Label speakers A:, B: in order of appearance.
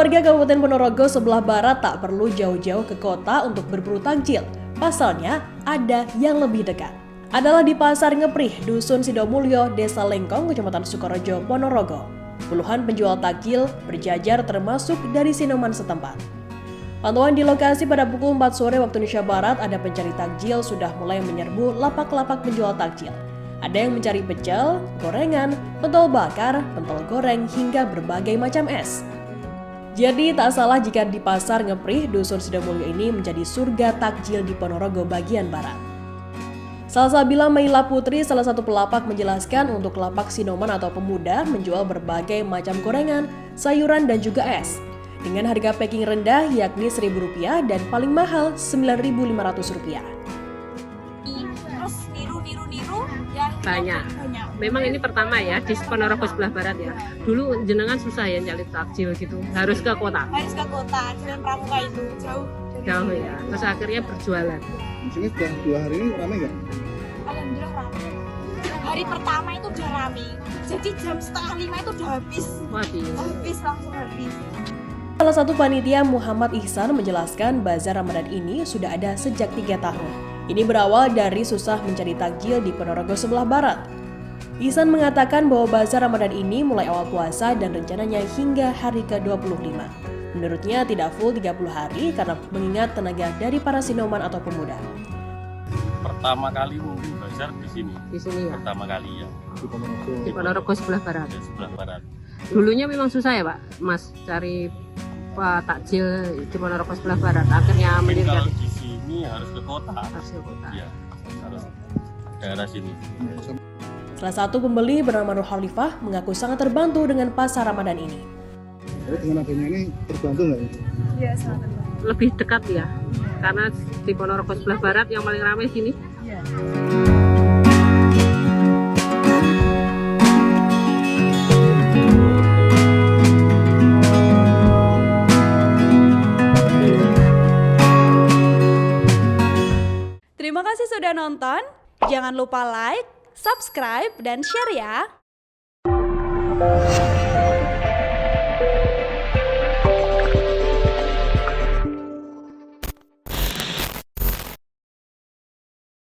A: warga Kabupaten Ponorogo sebelah barat tak perlu jauh-jauh ke kota untuk berburu takjil. Pasalnya, ada yang lebih dekat. Adalah di Pasar Ngeprih, Dusun Sidomulyo, Desa Lengkong, Kecamatan Sukorejo, Ponorogo. Puluhan penjual takjil berjajar termasuk dari Sinoman setempat. Pantauan di lokasi pada pukul 4 sore waktu Indonesia Barat, ada pencari takjil sudah mulai menyerbu lapak-lapak penjual takjil. Ada yang mencari pecel, gorengan, pentol bakar, pentol goreng, hingga berbagai macam es. Jadi tak salah jika di Pasar Ngeprih, Dusun Sidomulyo ini menjadi surga takjil di Ponorogo bagian barat. Salsabila Maila Putri, salah satu pelapak, menjelaskan untuk lapak Sinoman atau pemuda menjual berbagai macam gorengan, sayuran, dan juga es. Dengan harga packing rendah yakni Rp1.000 dan paling mahal Rp9.500.
B: Terus niru yang
C: banyak. Memang ini pertama ya di Ponorogo sebelah barat ya. Dulu jenengan susah ya nyari takjil gitu, harus ke kota.
B: Harus ke kota, Jalan Pramuka itu jauh.
C: Jauh ya. Terus akhirnya berjualan.
D: Di sini sudah 2 hari ini ramai nggak?
B: Alhamdulillah ramai. Hari pertama itu udah ramai. Jadi jam 4:30 itu udah habis. Habis langsung habis.
A: Salah satu panitia Muhammad Ihsan menjelaskan bazar Ramadan ini sudah ada sejak 3 tahun. Ini berawal dari susah mencari takjil di Ponorogo sebelah barat. Ihsan mengatakan bahwa bazar Ramadan ini mulai awal puasa dan rencananya hingga hari ke-25. Menurutnya tidak full 30 hari karena mengingat tenaga dari para Sinoman atau pemuda.
E: Pertama kali mungkin bazar di sini.
C: Di sini ya.
E: Pertama kali ya.
C: Di Ponorogo sebelah barat.
E: Di sebelah barat.
C: Dulunya memang susah ya Pak, Mas, cari takjil di Ponorogo sebelah barat. Akhirnya
E: Mungkin
C: melihat
E: kalau di sini harus ke kota.
C: harus ke kota.
E: Ya, harus daerah sini.
A: Salah satu pembeli bernama Nur Khalifah mengaku sangat terbantu dengan pasar Ramadan ini.
D: Jadi dengan adanya ini terbantu nggak ini?
B: Iya, sangat terbantu.
C: Lebih dekat ya, karena di Ponorogo sebelah barat yang paling ramai sini.
B: Iya.
F: Terima kasih sudah nonton. Jangan lupa like, subscribe, dan share ya.